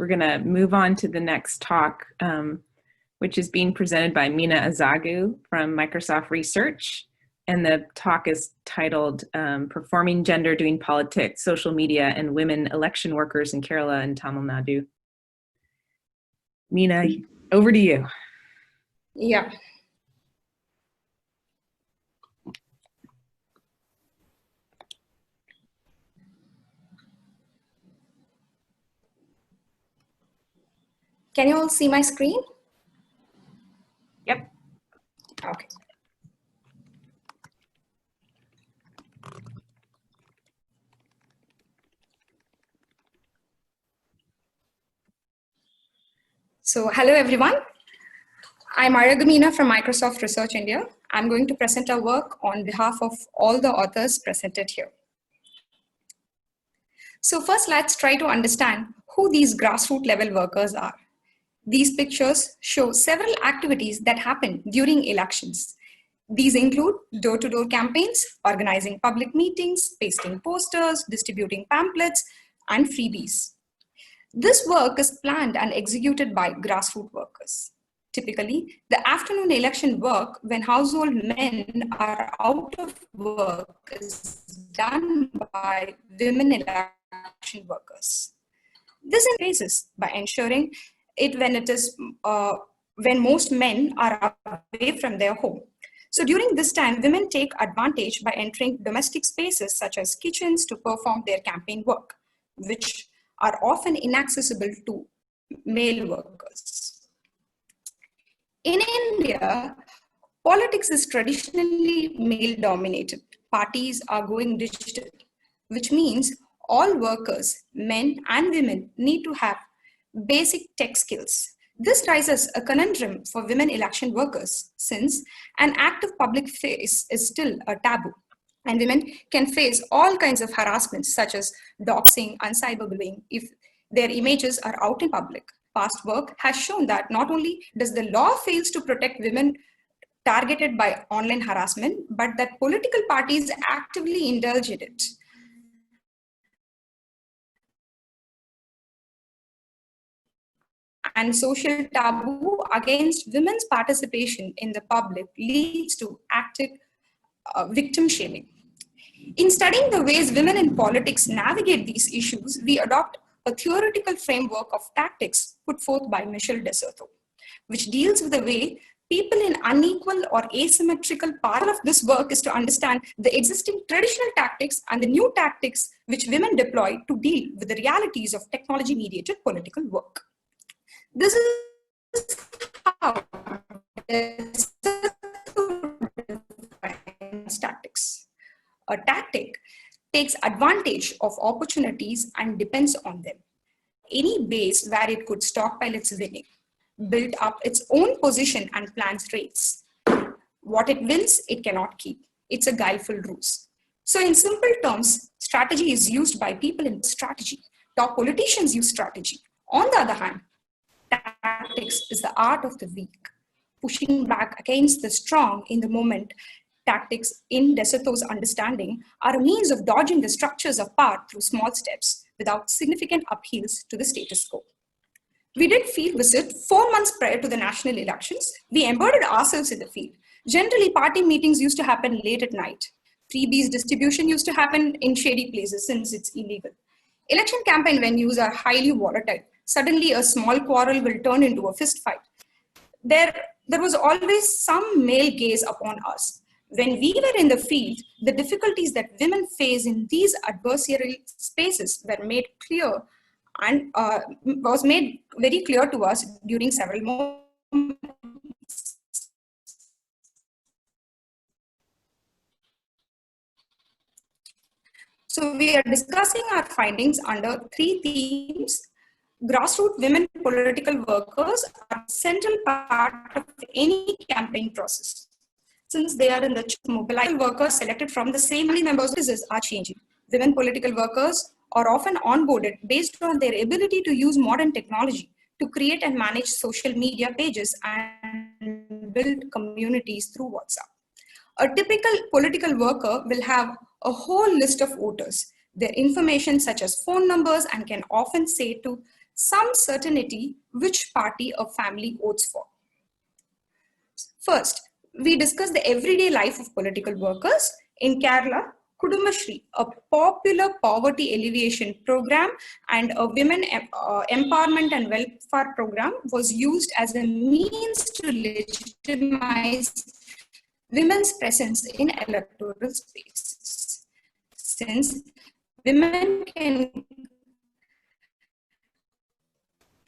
We're going to move on to the next talk, which is being presented by Meena Azhagu from Microsoft Research. And the talk is titled Performing Gender Doing Politics, Social Media, and Women Election Workers in Kerala and Tamil Nadu. Meena, over to you. Yeah. Can you all see my screen? Yep. Okay. So hello everyone. I'm Azhagu Meena from Microsoft Research India. I'm going to present our work on behalf of all the authors presented here. So first, let's try to understand who these grassroots level workers are. These pictures show several activities that happen during elections. These include door-to-door campaigns, organizing public meetings, pasting posters, distributing pamphlets, and freebies. This work is planned and executed by grassroots workers. Typically, the afternoon election work when household men are out of work is done by women election workers. This is basis by ensuring it when most men are away from their home. So during this time, women take advantage by entering domestic spaces such as kitchens to perform their campaign work, which are often inaccessible to male workers. In India, politics is traditionally male-dominated. Parties are going digital, which means all workers, men and women, need to have basic tech skills. This raises a conundrum for women election workers, since an active public face is still a taboo, and women can face all kinds of harassments such as doxing and cyberbullying if their images are out in public. Past work has shown that not only does the law fail to protect women targeted by online harassment, but that political parties actively indulge in it. And social taboo against women's participation in the public leads to active victim shaming. In studying the ways women in politics navigate these issues, we adopt a theoretical framework of tactics put forth by Michel de Certeau, which deals with the way people in unequal or asymmetrical part of this work is to understand the existing traditional tactics and the new tactics which women deploy to deal with the realities of technology-mediated political work. This is how tactics. A tactic takes advantage of opportunities and depends on them. Any base where it could stockpile its winning, build up its own position and plans raids. What it wins, it cannot keep. It's a guileful ruse. So in simple terms, strategy is used by people in strategy. Top politicians use strategy. On the other hand, tactics is the art of the weak, pushing back against the strong in the moment. Tactics, in de Certeau's understanding, are a means of dodging the structures of power through small steps without significant upheavals to the status quo. We did field visit 4 months prior to the national elections. We embedded ourselves in the field. Generally, party meetings used to happen late at night. Freebies distribution used to happen in shady places since it's illegal. Election campaign venues are highly volatile. Suddenly, a small quarrel will turn into a fist fight. There was always some male gaze upon us. When we were in the field, the difficulties that women face in these adversarial spaces were made clear and was made very clear to us during several moments. So we are discussing our findings under 3 themes. Grassroots women political workers are a central part of any campaign process. Since they are in the mobilized workers selected from the same members are changing. Women political workers are often onboarded based on their ability to use modern technology to create and manage social media pages and build communities through WhatsApp. A typical political worker will have a whole list of voters, their information such as phone numbers, and can often say to some certainty which party a family votes for. First, we discuss the everyday life of political workers. In Kerala, Kudumashri, a popular poverty alleviation program and a women empowerment and welfare program, was used as a means to legitimize women's presence in electoral spaces. Since women can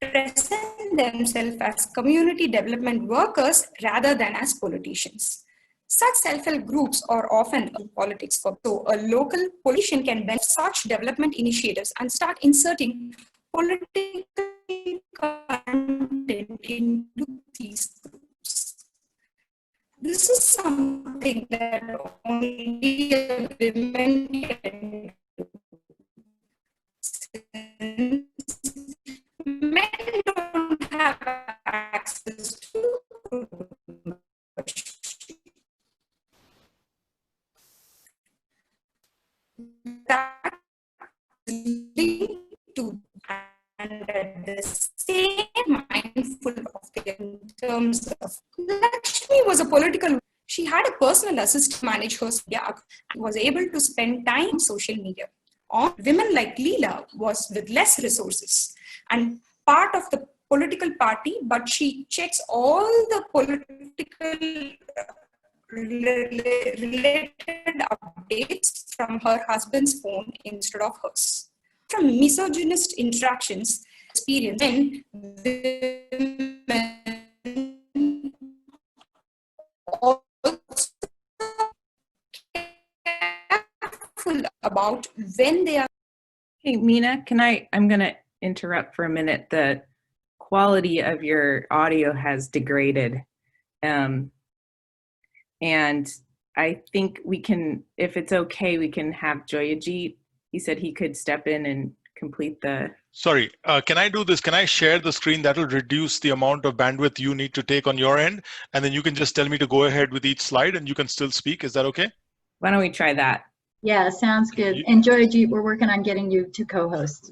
present themselves as community development workers rather than as politicians. Such self-help groups are often in politics, so a local politician can benefit such development initiatives and start inserting political content into these groups. This is something that only women can do. Men don't have access to that to and at the same mindful of them in terms of Lakshmi was a political. She had a personal assistant manage her media, was able to spend time on social media. On women like Leela was with less resources and part of the political party, but she checks all the political related updates from her husband's phone instead of hers. From misogynist interactions, experience when women also careful about when they are. Hey, Meena, I'm going to interrupt for a minute. The quality of your audio has degraded. And I think we can, if it's okay, we can have Joyojeet. He said he could step in and complete the. Sorry, can I do this? Can I share the screen? That will reduce the amount of bandwidth you need to take on your end. And then you can just tell me to go ahead with each slide and you can still speak. Is that okay? Why don't we try that? Yeah, sounds good. And Joyojeet, we're working on getting you to co-host.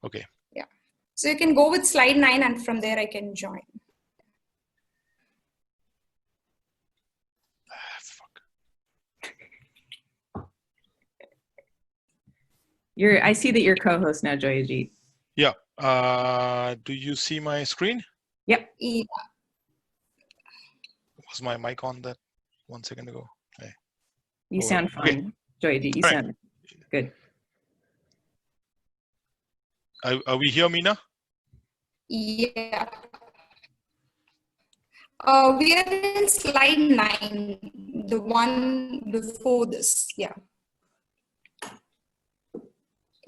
Okay. Yeah. So you can go with slide 9 and from there I can join. I see that you're co-host now, Joyojeet. Yeah. Do you see my screen? Yep. Yeah. Was my mic on that 1 second ago? Hey. You sound fine, Joyojeet. You sound good. Are we here, Meena? Yeah. We are in slide 9, the one before this. Yeah.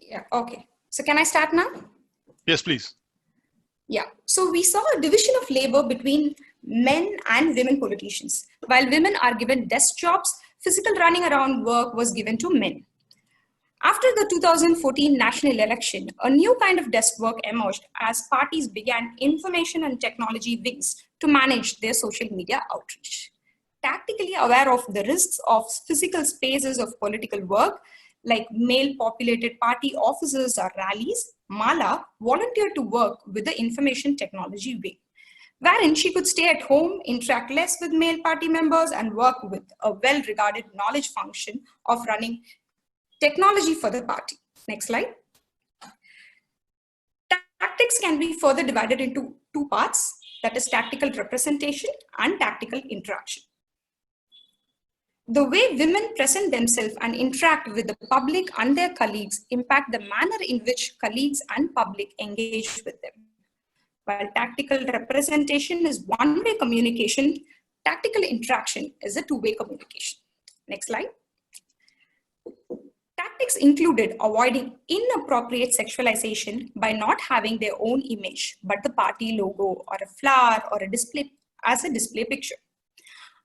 Yeah, okay. So can I start now? Yes, please. Yeah. So we saw a division of labor between men and women politicians. While women are given desk jobs, physical running around work was given to men. After the 2014 national election, a new kind of desk work emerged as parties began information and technology wings to manage their social media outreach. Tactically aware of the risks of physical spaces of political work, like male-populated party offices or rallies, Mala volunteered to work with the information technology wing, wherein she could stay at home, interact less with male party members, and work with a well-regarded knowledge function of running technology for the party. Next slide. Tactics can be further divided into two parts, that is tactical representation and tactical interaction. The way women present themselves and interact with the public and their colleagues impact the manner in which colleagues and public engage with them. While tactical representation is one-way communication, tactical interaction is a two-way communication. Next slide. Tactics included avoiding inappropriate sexualization by not having their own image, but the party logo or a flower or a display as a display picture.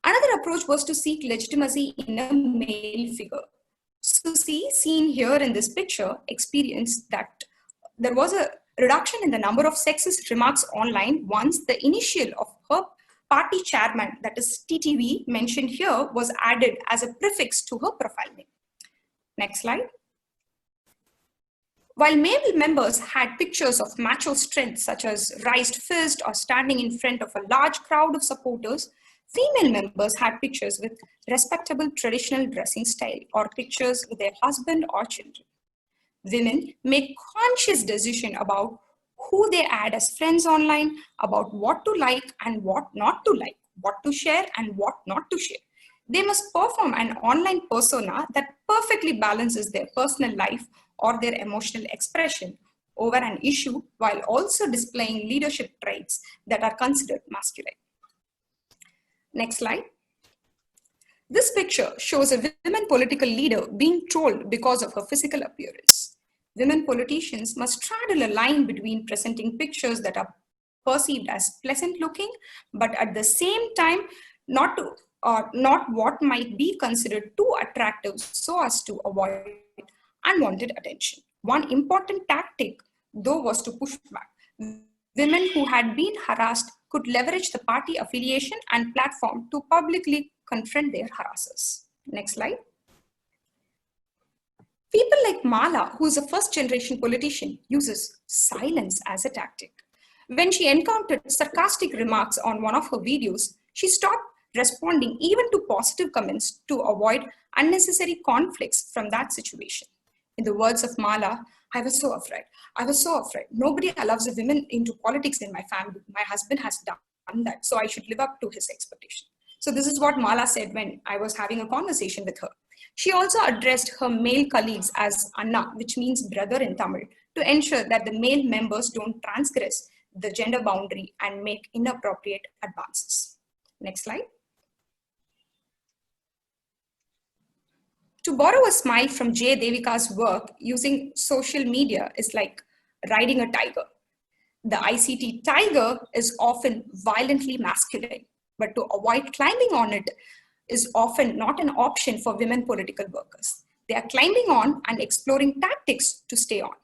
Another approach was to seek legitimacy in a male figure. Susie, seen here in this picture, experienced that there was a reduction in the number of sexist remarks online once the initial of her party chairman, that is TTV, mentioned here, was added as a prefix to her profile name. Next slide. While male members had pictures of macho strength, such as raised fist or standing in front of a large crowd of supporters, female members had pictures with respectable traditional dressing style or pictures with their husband or children. Women make conscious decisions about who they add as friends online, about what to like and what not to like, what to share and what not to share. They must perform an online persona that perfectly balances their personal life or their emotional expression over an issue while also displaying leadership traits that are considered masculine. Next slide. This picture shows a women political leader being trolled because of her physical appearance. Women politicians must straddle a line between presenting pictures that are perceived as pleasant looking, but at the same time, not what might be considered too attractive so as to avoid unwanted attention. One important tactic, though, was to push back. Women who had been harassed could leverage the party affiliation and platform to publicly confront their harassers. Next slide. People like Mala, who is a first-generation politician, uses silence as a tactic. When she encountered sarcastic remarks on one of her videos, she stopped responding even to positive comments to avoid unnecessary conflicts from that situation. In the words of Mala, I was so afraid. I was so afraid. Nobody allows a woman into politics in my family. My husband has done that, so I should live up to his expectation. So this is what Mala said when I was having a conversation with her. She also addressed her male colleagues as Anna, which means brother in Tamil, to ensure that the male members don't transgress the gender boundary and make inappropriate advances. Next slide. To borrow a smile from J. Devika's work, using social media is like riding a tiger. The ICT tiger is often violently masculine, but to avoid climbing on it is often not an option for women political workers. They are climbing on and exploring tactics to stay on.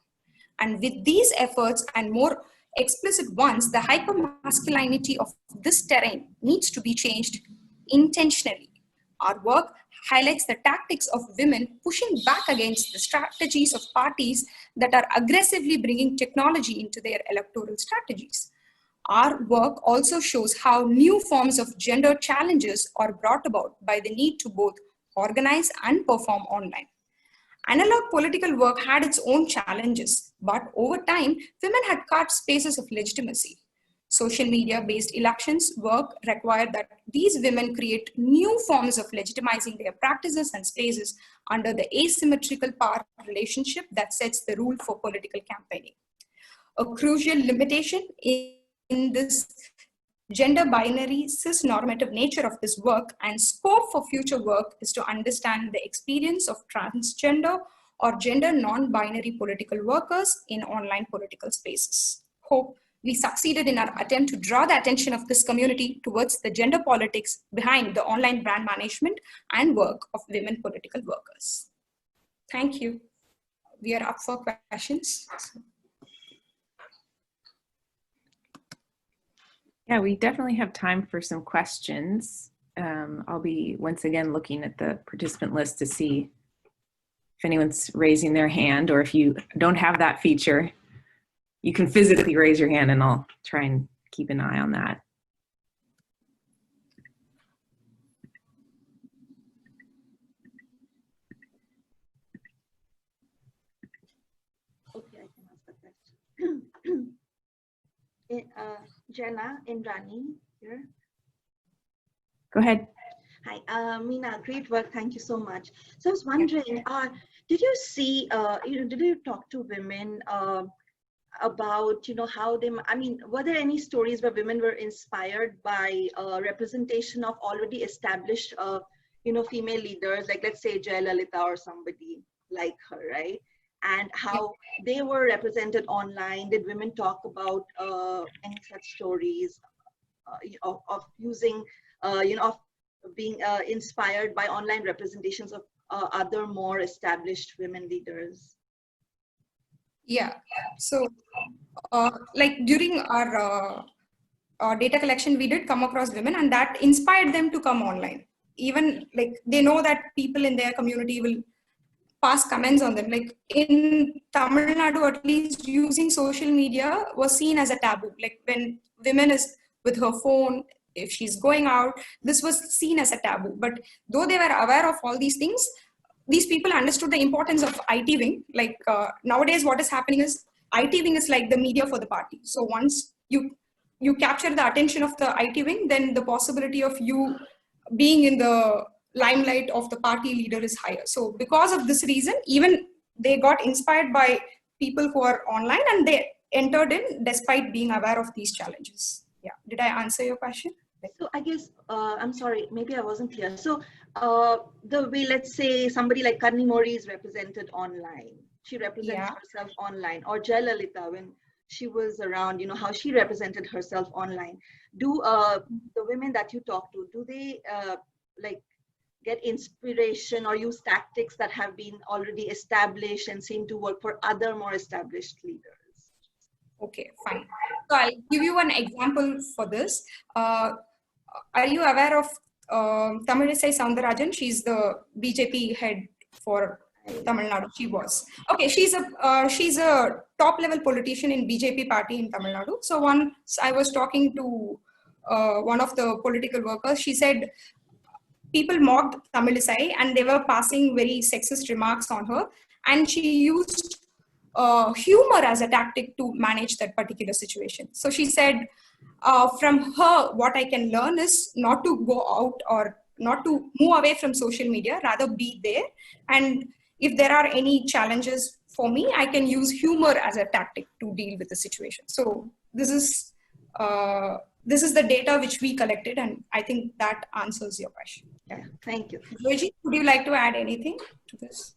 And with these efforts and more explicit ones, the hypermasculinity of this terrain needs to be changed intentionally. Our work highlights the tactics of women pushing back against the strategies of parties that are aggressively bringing technology into their electoral strategies. Our work also shows how new forms of gender challenges are brought about by the need to both organize and perform online. Analog political work had its own challenges, but over time, women had carved spaces of legitimacy. Social media-based elections work required that these women create new forms of legitimizing their practices and spaces under the asymmetrical power relationship that sets the rule for political campaigning. A crucial limitation in this gender binary cis-normative nature of this work and scope for future work is to understand the experience of transgender or gender non-binary political workers in online political spaces. Hope we succeeded in our attempt to draw the attention of this community towards the gender politics behind the online brand management and work of women political workers. Thank you. We are up for questions. Yeah, we definitely have time for some questions. I'll be once again looking at the participant list to see if anyone's raising their hand, or if you don't have that feature, you can physically raise your hand and I'll try and keep an eye on that. Okay, I can ask the question. Jenna Indrani here. Go ahead. Hi, Meena, great work. Thank you so much. So I was wondering, did you see, did you talk to women about, how they, were there any stories where women were inspired by representation of already established, female leaders, like let's say Jayalalitha or somebody like her, right? And how they were represented online? Did women talk about any such stories of using, of being inspired by online representations of other more established women leaders? Yeah, so like during our data collection, we did come across women and that inspired them to come online. Even like they know that people in their community will pass comments on them. Like in Tamil Nadu, at least, using social media was seen as a taboo. Like when women is with her phone, if she's going out, this was seen as a taboo. But though they were aware of all these things, these people understood the importance of IT wing. Like nowadays, what is happening is IT wing is like the media for the party. So once you capture the attention of the IT wing, then the possibility of you being in the limelight of the party leader is higher. So because of this reason, even they got inspired by people who are online, and they entered in despite being aware of these challenges. Yeah, did I answer your question? So I guess, I'm sorry, maybe I wasn't clear. So the way, let's say somebody like Karni Mori is represented online, she represents herself online, or Jayalalitha, when she was around, you know, how she represented herself online. Do the women that you talk to, do they like get inspiration or use tactics that have been already established and seem to work for other more established leaders? Okay, fine. So I'll give you an example for this. Are you aware of Tamilisai Soundarajan? She's the BJP head for Tamil Nadu. She was. Okay, she's a top level politician in BJP party in Tamil Nadu. So once I was talking to one of the political workers, she said people mocked Tamilisai and they were passing very sexist remarks on her, and she used humor as a tactic to manage that particular situation. So she said, from her, what I can learn is not to go out or not to move away from social media, rather be there. And if there are any challenges for me, I can use humor as a tactic to deal with the situation. So this is the data which we collected, and I think that answers your question. Yeah, thank you. Joyojeet, would you like to add anything to this?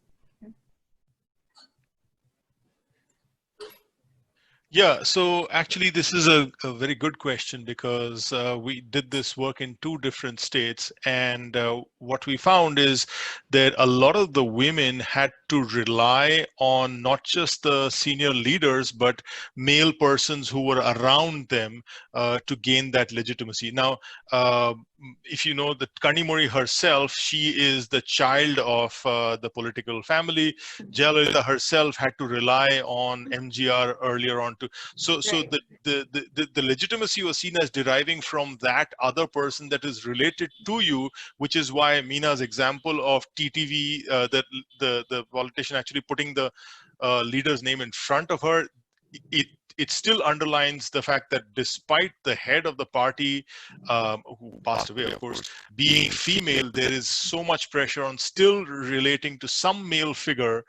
Yeah, so actually this is a very good question, because we did this work in 2 different states, and what we found is that a lot of the women had to rely on not just the senior leaders, but male persons who were around them to gain that legitimacy. Now, if you know that Karni Mori herself, she is the child of the political family. Jayalalitha herself had to rely on MGR earlier on to, so the legitimacy was seen as deriving from that other person that is related to you, which is why Meena's example of TTV, that the politician actually putting the leader's name in front of her, it still underlines the fact that despite the head of the party, who passed away, of course, being female, there is so much pressure on still relating to some male figure,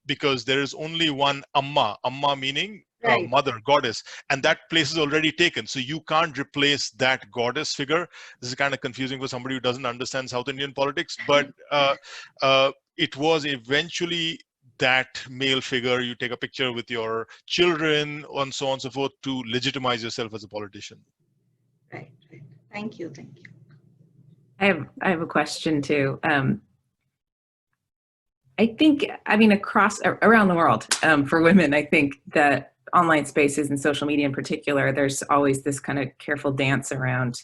because there is only one Amma meaning mother, goddess, and that place is already taken. So you can't replace that goddess figure. This is kind of confusing for somebody who doesn't understand South Indian politics, but it was eventually that male figure. You take a picture with your children and so on and so forth to legitimize yourself as a politician. Right. Thank you. I have a question too. I think, I mean, around the world, for women, I think that online spaces and social media in particular, there's always this kind of careful dance around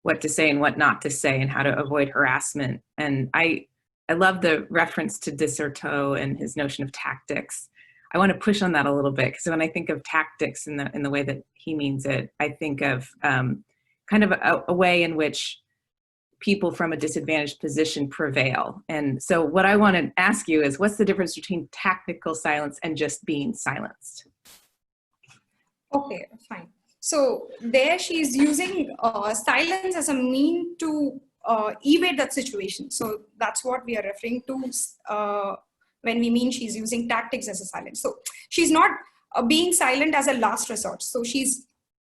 what to say and what not to say and how to avoid harassment. And I love the reference to Disserto and his notion of tactics. I want to push on that a little bit, because when I think of tactics in the way that he means it, I think of kind of a way in which people from a disadvantaged position prevail. And so what I want to ask you is, what's the difference between tactical silence and just being silenced? Okay, fine. So there she's using silence as a mean to evade that situation. So that's what we are referring to when we mean she's using tactics as a silence. So she's not being silent as a last resort. So she's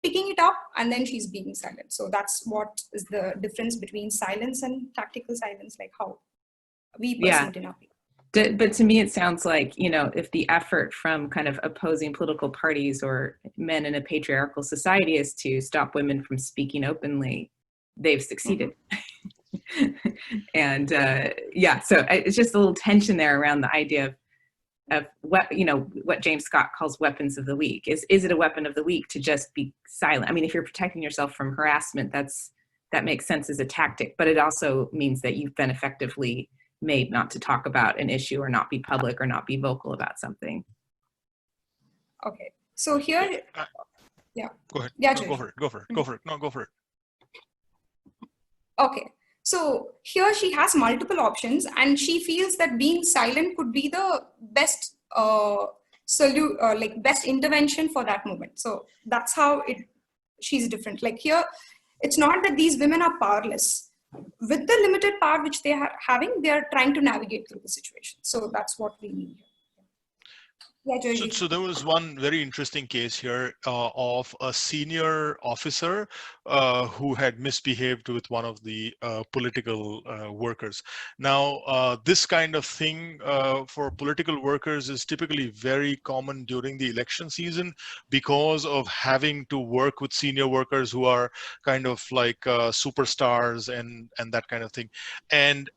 picking it up and then she's being silent. So that's what is the difference between silence and tactical silence, like how we perceive it in our people. But to me, it sounds like, you know, if the effort from kind of opposing political parties or men in a patriarchal society is to stop women from speaking openly, they've succeeded. And so it's just a little tension there around the idea of what, you know, what James Scott calls weapons of the weak. Is it a weapon of the weak to just be silent? I mean, if you're protecting yourself from harassment, that makes sense as a tactic, but it also means that you've been effectively made not to talk about an issue or not be public or not be vocal about something. Okay. So here, yeah. Go ahead. Yeah, No, go for it. Go for it. Go for it. No, go for it. Okay. So here she has multiple options, and she feels that being silent could be the best best intervention for that moment. So that's how she's different. Like here, it's not that these women are powerless. With the limited power which they are having, they are trying to navigate through the situation. So that's what we mean here. Yeah, Joyojeet. So there was one very interesting case here of a senior officer who had misbehaved with one of the political workers. Now, this kind of thing for political workers is typically very common during the election season because of having to work with senior workers who are kind of like superstars and that kind of thing. And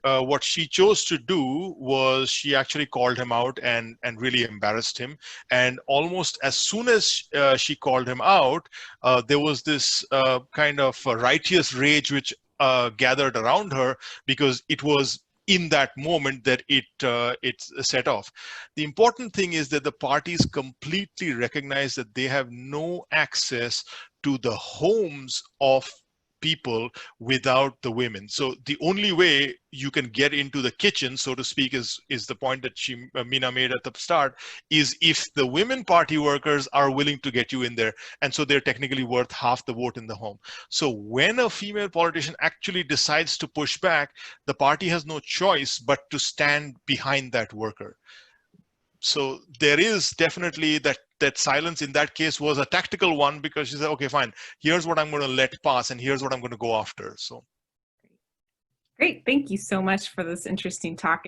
what she chose to do was she actually called him out and really embarrassed him. And almost as soon as she called him out, there was this kind of righteous rage which gathered around her, because it was in that moment that it set off. The important thing is that the parties completely recognize that they have no access to the homes of people without the women. So the only way you can get into the kitchen, so to speak, is the point that Meena made at the start, is if the women party workers are willing to get you in there. And so they're technically worth half the vote in the home. So when a female politician actually decides to push back, the party has no choice but to stand behind that worker. So there is definitely that silence in that case was a tactical one, because she said, okay, fine, here's what I'm going to let pass and here's what I'm going to go after. So great. Thank you so much for this interesting talk.